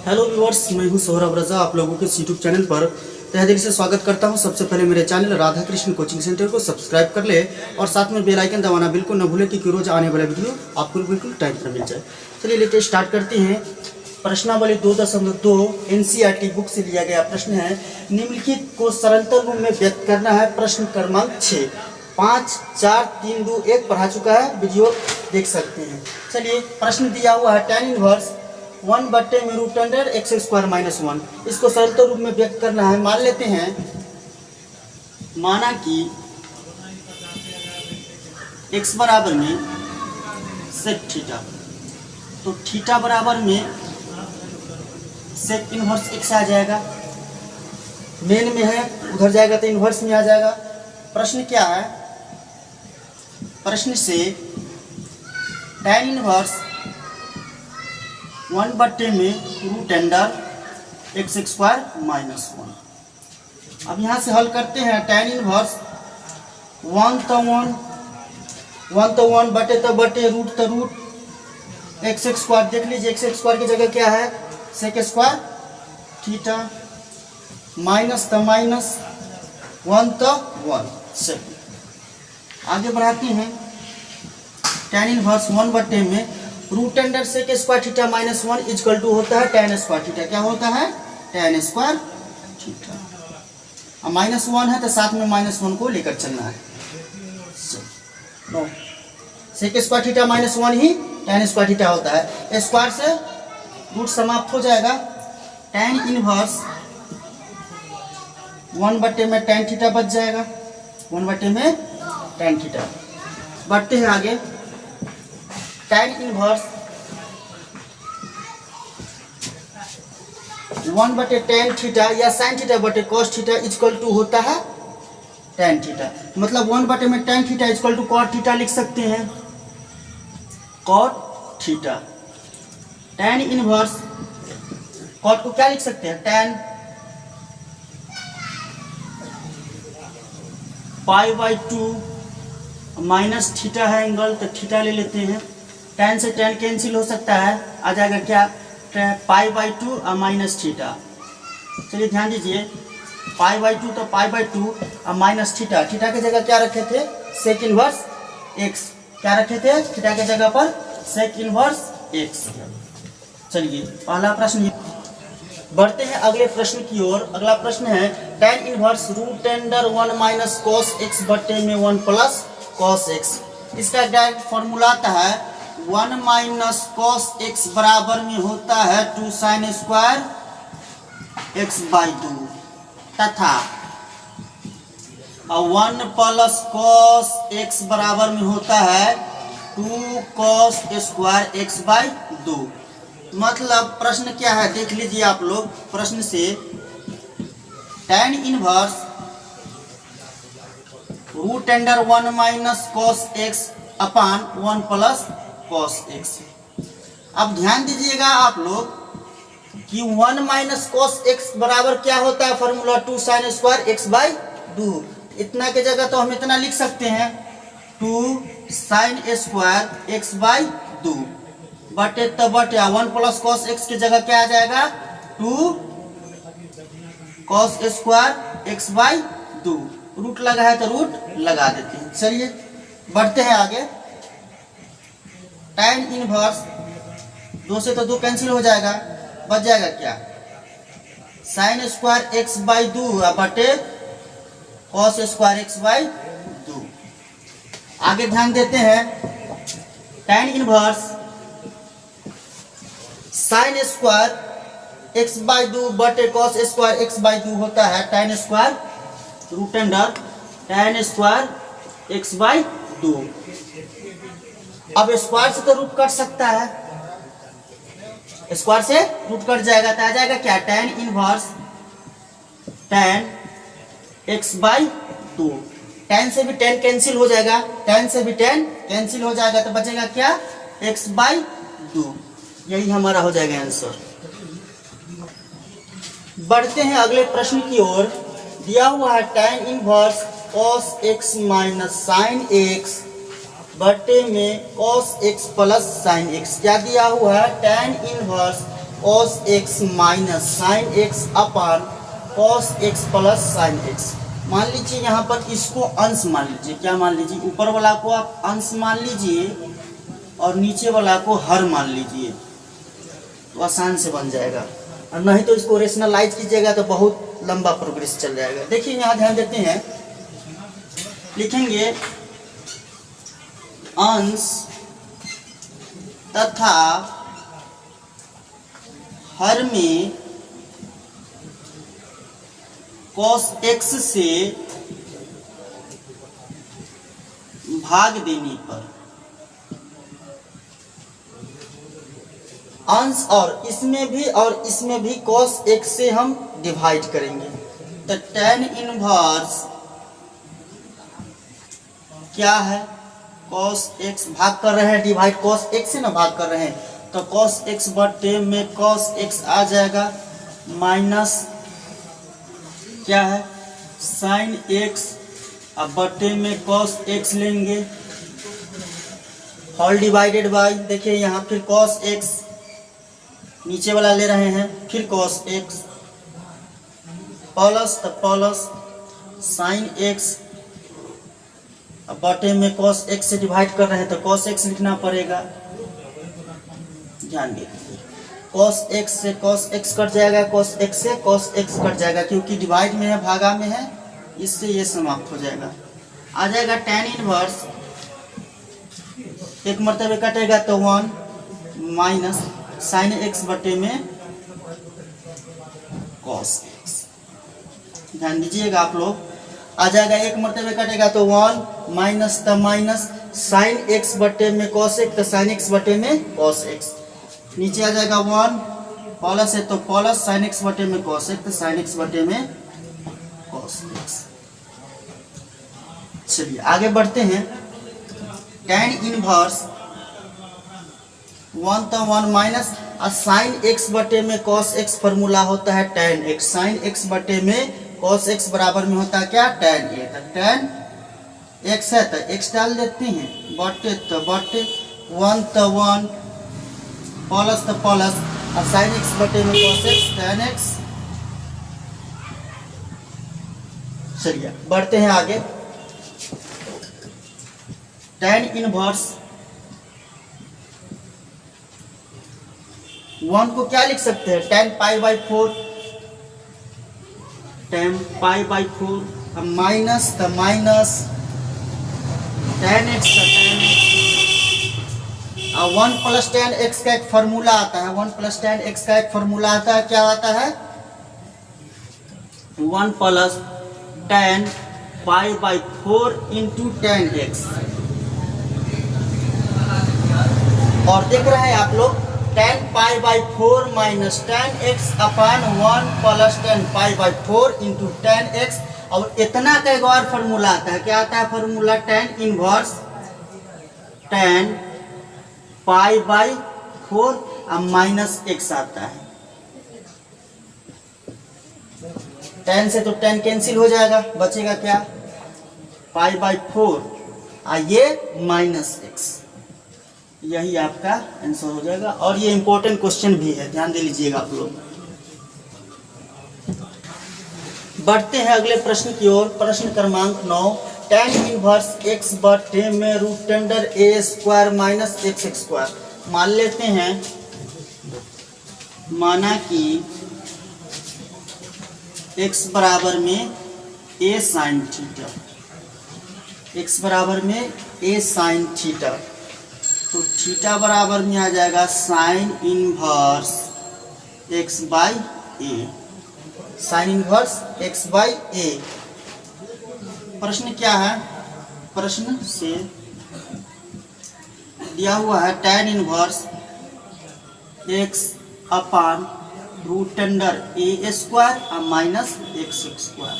Hello viewers, मैं हूं सौरभ रजा, आप लोगों के यूट्यूब चैनल पर तहे दिल से स्वागत करता हूं। सबसे पहले मेरे channel Radha Krishna coaching centre को सब्सक्राइब कर ले और साथ में बेल आइकन दबाना बिल्कुल न भूलें क्योंकि रोज आने वाला वीडियो आपको बिल्कुल टाइम पर मिल जाए। चलिए लेते स्टार्ट करते हैं। प्रश्नावली 2.2 एनसीईआरटी बुक से लिया गया प्रश्न है। निम्नलिखित को सरलतर रूप में व्यक्त करना है। प्रश्न क्रमांक 6, 5, 4, 3, 2, 1 पढ़ा चुका है, वीडियो देख सकते हैं। चलिए प्रश्न दिया हुआ है tan इनवर्स 1/में root under X square minus 1। इसको सरलतर रूप में व्यक्त करना है। मान लेते हैं, माना कि x बराबर में सेक थीटा, तो थीटा बराबर में सेक इनवर्स x आ जाएगा। मेन में है, उधर जाएगा तो इनवर्स में आ जाएगा। प्रश्न क्या है? प्रश्न से tan इनवर्स 1/में root under X square minus 1। अब यहाँ से हल करते हैं। tan इनवर्स 1 तो 1 बटे रूट तो रूट एक्स स्क्वायर। देख लीजिए एक्स स्क्वायर की जगह क्या है, सेक स्क्वायर थीटा, माइनस तो माइनस 1 तो 1 सेक। आगे बढ़ाते हैं। tan इनवर्स 1/में root under sec square theta minus 1 equal to होता है tan स्क्वायर थीटा। क्या होता है? tan square theta. अब माइनस 1 है तो साथ में माइनस 1 को लेकर चलना है। सेक स्क्वायर थीटा माइनस 1 ही tan स्क्वायर थीटा होता है। स्क्वायर से रूट समाप्त हो जाएगा। tan इनवर्स 1/में tan थीटा बच जाएगा। 1/में tan थीटा। बढ़ते हैं आगे। tan इनवर्स 1/tan थीटा या sin थीटा बटे cos थीटा इक्वल टू होता है tan थीटा। मतलब 1/में tan theta equal to cot theta लिख सकते हैं। cot theta. tan inverse cot को क्या लिख सकते हैं? tan π/2 माइनस थीटा है एंगल, तो थीटा ले लेते हैं। tan से tan कैंसिल हो सकता है, आ जाएगा क्या? π/2 और माइनस थीटा। चलिए ध्यान दीजिए, π/2 तो π/2 और माइनस थीटा। थीटा की जगह क्या रखे थे? Sec inverse x। क्या रखे थे थीटा की जगह पर? Sec inverse x। चलिए पहला प्रश्न। बढ़ते हैं अगले प्रश्न की ओर। अगला प्रश्न है tan inverse root under 1 minus cos x बटे में 1 प्लस कॉस एक्स। इसका डायरेक्ट फॉर्मूला आता है 1 माइनस कॉस एक्स बराबर में होता है 2 साइन स्क्वायर x/2 तथा 1 प्लस कॉस एक्स बराबर में होता है 2 कॉस स्क्वायर x/2। मतलब प्रश्न क्या है देख लीजिए आप लोग। प्रश्न से tan inverse root under 1 minus cos X upon 1 plus cos X. अब ध्यान दीजिएगा आप लोग कि 1 माइनस कॉस एक्स बराबर क्या होता है? Formula 2 sine square x/2। इतना की जगह तो हम इतना लिख सकते हैं 2 साइन स्क्वायर x/2 बटे तो बटे 1 प्लस कॉस एक्स की जगह क्या आ जाएगा? 2 कॉस स्क्वायर x/2। रूट लगा है तो रूट लगा देते हैं। चलिए बढ़ते हैं आगे। tan इनवर्स 2 से तो 2 कैंसिल हो जाएगा, बच जाएगा क्या? साइन स्क्वायर x/2 बटे कॉस स्क्वायर x/2। आगे ध्यान देते हैं। tan inverse sine square x/2 बटे कॉस स्क्वायर x/2 होता है tan square root under tan square x/2। अब स्क्वायर से तो रूट कट सकता है, स्क्वायर से रूट कट जाएगा तो आ जाएगा क्या? tan inverse tan x/2। tan से भी tan कैंसिल हो जाएगा, tan से भी tan कैंसिल हो जाएगा तो बचेगा क्या? x/2। यही हमारा हो जाएगा आंसर। बढ़ते हैं अगले प्रश्न की ओर। दिया हुआ है tan inverse cos x minus sine x बटे में cos x plus sine x। क्या दिया हुआ है? tan inverse cos x minus sine x upon cos x plus sine x. मान लीजिए यहाँ पर इसको अंश मान लीजिए, क्या मान लीजिए, ऊपर वाला को आप अंश मान लीजिए और नीचे वाला को हर मान लीजिए, तो आसान से बन जाएगा। और नहीं तो इसको रेशनलाइज कीजिएगा तो बहुत लंबा प्रोग्रेस चल जाएगा। देखिए यहाँ ध्यान देते हैं, लिखेंगे अंश तथा हर में cos x से भाग देने पर अंश और इसमें भी cos x से हम डिवाइड करेंगे। तो tan इनवर्स क्या है, cos x भाग कर रहे हैं, डिवाइड cos x से ना भाग कर रहे हैं, तो cos x बटे में cos x आ जाएगा माइनस क्या है sin x, अब बटे में cos x लेंगे होल डिवाइडेड बाय, देखिए यहाँ फिर cos x नीचे वाला ले रहे हैं, फिर cos x प्लस, तो प्लस sin x, अब बटे में cos x से डिवाइड कर रहे हैं तो cos x लिखना पड़ेगा। ध्यान दीजिए, cos x से cos x कट जाएगा, cos x से cos x कट जाएगा, क्योंकि डिवाइड में है, भागा में है, इससे ये समाप्त हो जाएगा। आ जाएगा tan इनवर्स, एक मरतबे कटेगा तो 1 माइनस sin x बटे में cos x। ध्यान दीजिएगा आप लोग, आ जाएगा एक मरतबे कटेगा तो 1 माइनस तो माइनस sin x बटे में cos x, तो sin x बटे में cos x, नीचे आ जाएगा 1 प्लस है तो प्लस sin x बटे में cos x, तो sin x बटे में cos x। चलिए आगे बढ़ते हैं, tan इनवर्स 1 तो 1 माइनस sin x बटे में cos x फॉर्मूला होता है tan x, sin x बटे में cos x बराबर में होता है क्या, tan a, तो tan x है तो x डाल देते हैं, बटे तो बटे 1 तो 1 प्लस तो प्लस, और sin x बटे में cos x tan x। चलिए बढ़ते हैं आगे, tan इनवर्स 1 को क्या लिख सकते हैं, tan pi by 4, tan pi by 4, अब माइनस तो माइनस tan x का tan x, और 1 प्लस tan x का एक फॉर्मूला आता है, 1 प्लस tan x का एक फॉर्मूला आता है, क्या आता है, 1 plus tan pi by 4 into tan x। और देख रहे हैं आप लोग, tan pi by 4 minus tan x upon 1 plus tan pi by 4 into tan x। और इतना का एक और फॉर्मूला आता है, क्या आता है formula, tan inverse tan pi by 4 अब माइनस x आता है, tan से तो tan कैंसिल हो जाएगा, बचेगा क्या, पाई बाई 4 और ये माइनस x, यही आपका आंसर हो जाएगा। और ये इंपॉर्टेंट क्वेश्चन भी है, ध्यान दे लीजिएगा आप लोग। बढ़ते हैं अगले प्रश्न की ओर, प्रश्न क्रमांक 9, tan इनवर्स x बटे में root under a square minus x square. मान लेते हैं, माना कि x बराबर में a साइन थीटा, x बराबर में a साइन थीटा, तो थीटा बराबर में आ जाएगा sine inverse x by A, sine inverse x by A. प्रश्न क्या है, प्रश्न से दिया हुआ है tan inverse x upon root under A square और माइनस एक्स स्क्वायर।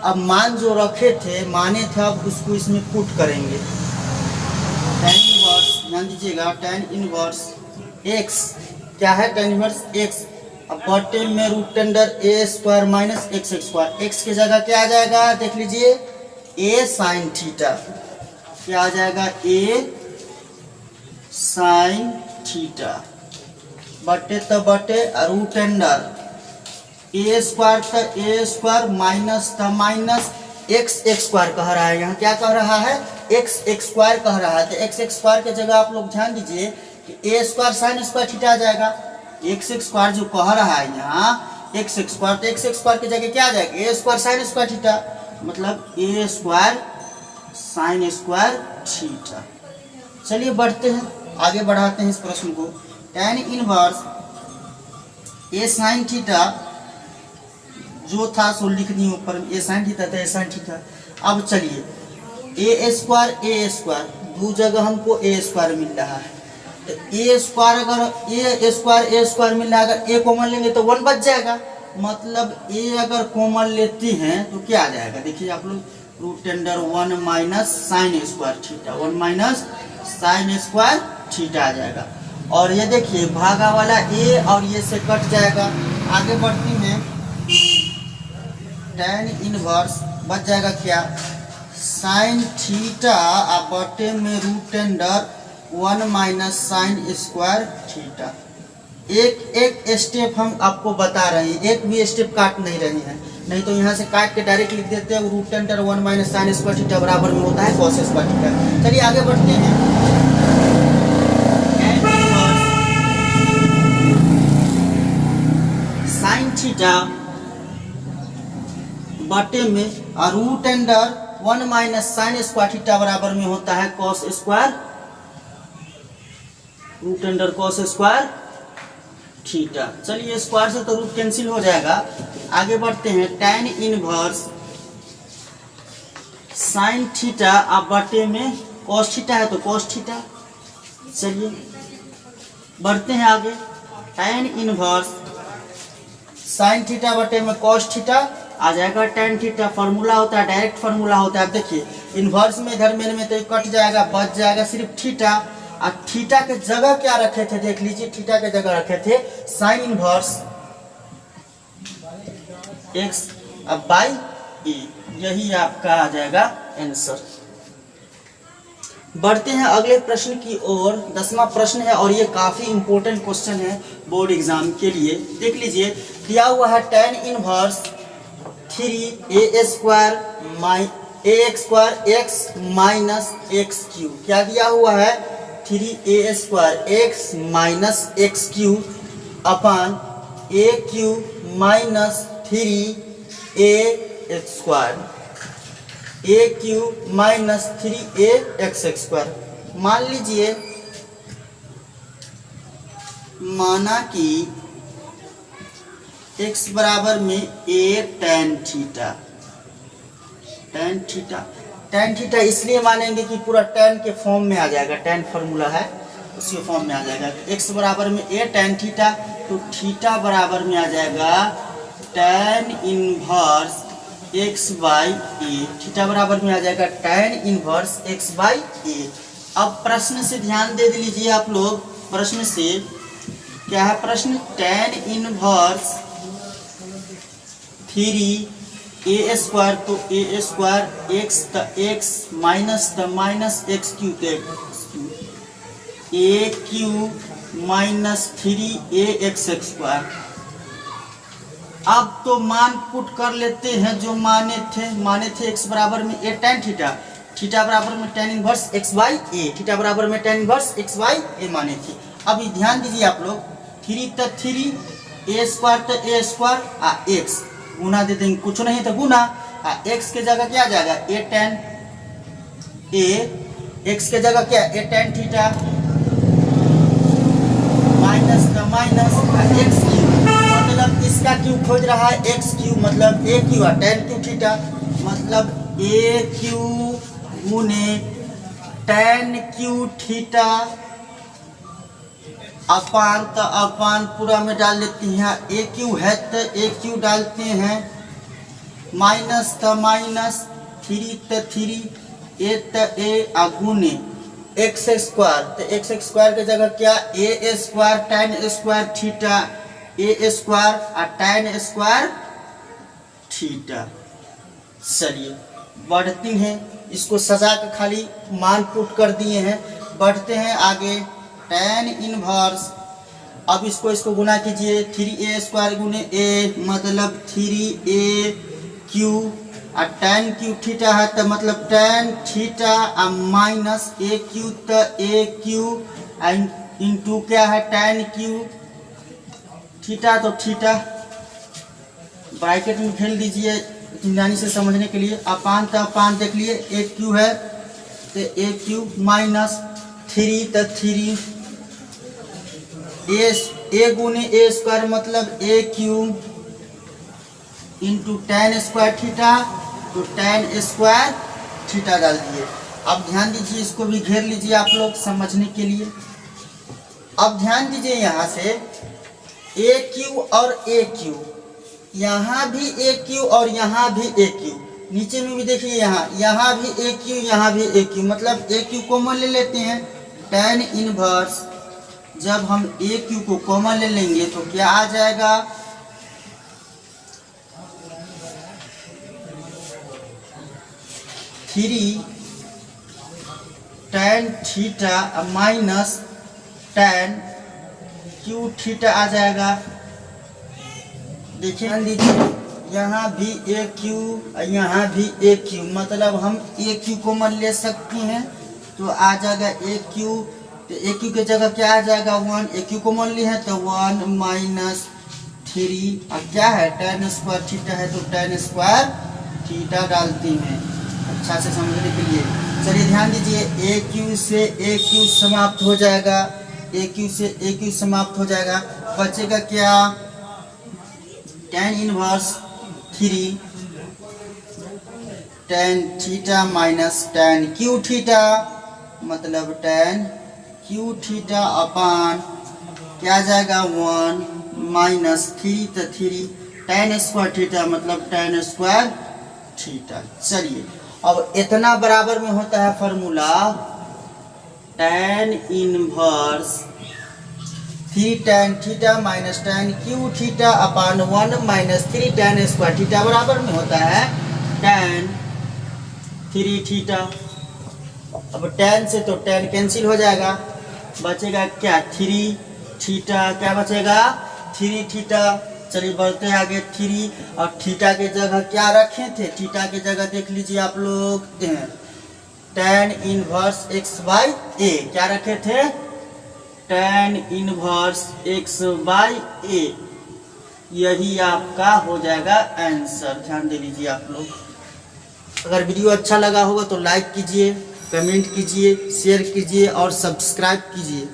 अब मान जो रखे थे, माने थे, अब उसको इसमें पुट करेंगे। tan इनवर्स, ध्यान दीजिएगा, tan इनवर्स x क्या है, tan इनवर्स x अब बटे में root under A square minus X square. X की जगह क्या आ जाएगा, देख लीजिए, a साइन थीटा, क्या आ जाएगा, a साइन थीटा बटे रूट अंडर ए स्क्वायर तो ए स्क्वायर माइनस तो माइनस एक्स स्क्वायर कह रहा है। यहाँ क्या कह रहा है? एक्स स्क्वायर कह रहा है। तो एक्स स्क्वायर की जगह आप लोग ध्यान दीजिए कि ए स्क्वायर साइन स्क्वायर थीटा आ जाएगा। एक्स स्क्वायर जो कह रहा है यहाँ एक्स स्क्वायर, तो एक्स स्क्वायर की जगह क्या आ जाएगा? ए स्क्वायर साइन स्क्वायर थीटा, मतलब ए स्क्वायर साइन स्क्वायर थीटा। चलिए बढ़ते हैं, आगे बढ़ाते हैं इस प्रश्न को। tan इनवर्स ए साइन थीटा जो था सो लिख दिए ऊपर में, ए साइन थीटा था, ए साइन थीटा। अब चलिए ए स्क्वायर दो जगह हमको ए स्क्वायर मिल रहा है, तो ए स्क्वायर अगर ए स्क्वायर मिल रहा है, अगर ए कॉमन लेंगे तो 1 बच जाएगा। मतलब ए अगर कॉमन लेते हैं तो क्या आ जाएगा? देखिए आप लोग, root under 1 minus sine square theta, 1 minus sine square theta आ जाएगा। और ये देखिए भागा वाला ए और ये से कट जाएगा। आगे बढ़ती हैं, tan इनवर्स बच जाएगा क्या? साइन थीटा बटे में root under 1 minus sine square theta. एक स्टेप हम आपको बता रहे हैं, एक भी स्टेप काट नहीं रहे हैं, नहीं तो यहाँ से काट के डायरेक्ट लिख देते हैं root under 1 minus sine square theta बराबर में होता है कॉस स्क्वायर थीटा। चलिए आगे बढ़ते हैं। साइन थीटा बटे में root under 1 minus sine square theta बराबर में होता है cos square, root under cos square theta. चलिए स्क्वायर से तो रूट कैंसिल हो जाएगा। आगे बढ़ते हैं, tan इनवर्स साइन थीटा अब बटे में कॉस थीटा है तो कॉस थीटा। चलिए बढ़ते हैं आगे, tan इनवर्स साइन थीटा बटे में कॉस थीटा आ जाएगा tan थीटा। फार्मूला होता है, डायरेक्ट फार्मूला होता है। आप देखिए इन्वर्स में इधर में तो कट जाएगा, बच जाएगा सिर्फ थीटा। और थीटा के जगह क्या रखे थे? देख लीजिए, थीटा के जगह रखे थे साइन इनवर्स एक्स अब बाई ए। यही आपका आ जाएगा आंसर। बढ़ते हैं अगले प्रश्न की ओर। 10वां प्रश्न है और ये काफी इंपॉर्टेंट क्वेश्चन है बोर्ड एग्जाम के लिए। देख लीजिए, दिया हुआ है tan inverse 3a square x minus x Q. क्या दिया हुआ है? 3a square x minus x Q upon a Q minus 3a square, a Q minus 3ax square. मान लीजिए, माना कि x बराबर में a tan theta. tan theta इसलिए मानेंगे कि पूरा tan के फॉर्म में आ जाएगा, tan फार्मूला है उसके फॉर्म में आ जाएगा। x बराबर में a tan थीटा, तो थीटा बराबर में आ जाएगा tan inverse x by A. Theta बराबर में आ जाएगा tan इनवर्स x बाई ए। अब प्रश्न से ध्यान दे लीजिए आप लोग, प्रश्न से क्या है? प्रश्न tan इनवर्स 3a स्क्वायर, तो a square x minus x Q, a Q minus 3ax square. अब तो मान पुट कर लेते हैं जो माने थे x बराबर में a tan थीटा, थीटा बराबर में tan inverse x by A, theta बराबर में tan इनवर्स x बाई ए माने थे। अब ध्यान दीजिए आप लोग, 3 तो 3, a स्क्वायर तो a स्क्वायर x गुना दे देंगे, कुछ नहीं तो गुना। x के जगह क्या आ जाएगा? a tan a, x के जगह क्या? a tan थीटा माइनस का माइनस x क्यू, मतलब इसका क्यू खोज रहा है x क्यू, मतलब a क्यू है tan क्यू थीटा, मतलब a क्यू गुने tan क्यू थीटा अपान, तो अपान पूरा में डाल देते हैं। ए क्यू है तो ए क्यू डालते हैं, माइनस तो माइनस, 3 तो 3, ए तो ए गुने एक्स स्क्वायर, तो एक्स स्क्वायर की जगह क्या? ए स्क्वायर tan स्क्वायर थीटा, ए स्क्वायर और tan स्क्वायर थीटा। चलिए बढ़ते हैं, इसको सजा के खाली मान पुट कर दिए हैं। बढ़ते हैं आगे, tan इनवर्स अब इसको गुना कीजिए, 3a² गुने a मतलब 3a³ और tan क्यू थीटा है तो मतलब tan थीटा माइनस a³ तो a³ इंटू क्या है tan क्यू थीटा, तो थीटा ब्रैकेट में खेल दीजिए यानी से समझने के लिए। अपान तो अपान देख लिए, a³ है तो a³ माइनस 3 तो 3 a गुने a² मतलब a³ इंटू tan² थीटा तो tan² थीटा डाल दिए। अब ध्यान दीजिए, इसको भी घेर लीजिए आप लोग समझने के लिए। अब ध्यान दीजिए यहाँ से AQ और AQ, यहाँ भी AQ और यहाँ भी AQ, नीचे में भी देखिए यहाँ भी AQ यहाँ भी AQ, मतलब AQ कॉमन ले लेते हैं। tan इनवर्स जब हम AQ को कॉमन ले लेंगे तो क्या आ जाएगा, three tan theta minus tan cube theta आ जाएगा। देखिए यहाँ भी AQ यहाँ भी AQ, मतलब हम AQ कॉमन ले सकते हैं तो आ जाएगा AQ, तो AQ के जगह क्या आ जाएगा 1, AQ कॉमन लिए है तो 1 माइनस 3 और क्या है tan² थीटा है तो tan² थीटा डालते हैं अच्छा से समझने के लिए। चलिए ध्यान दीजिए, AQ से AQ समाप्त हो जाएगा, AQ से AQ समाप्त हो जाएगा, बचेगा क्या tan inverse 3 tan theta minus tan cube theta, मतलब tan क्यू थीटा अपान क्या आ जाएगा 1 माइनस 3 तो 3 tan² थीटा मतलब tan² थीटा। चलिए अब इतना बराबर में होता है formula tan inverse 3 tan theta minus tan cube theta upon 1 minus 3 tan² theta बराबर में होता है tan 3 थीटा। अब tan से तो tan कैंसिल हो जाएगा, बचेगा क्या 3 थीटा, क्या बचेगा 3 थीटा। चलिए बढ़ते आगे, 3 और थीटा के जगह क्या रखे थे, थीटा के जगह देख लीजिए आप लोग tan इनवर्स x/a क्या रखे थे, tan इनवर्स x/a, यही आपका हो जाएगा आंसर। ध्यान दे लीजिए आप लोग। अगर वीडियो अच्छा लगा होगा तो लाइक कीजिए, कमेंट कीजिए, शेयर कीजिए और सब्सक्राइब कीजिए।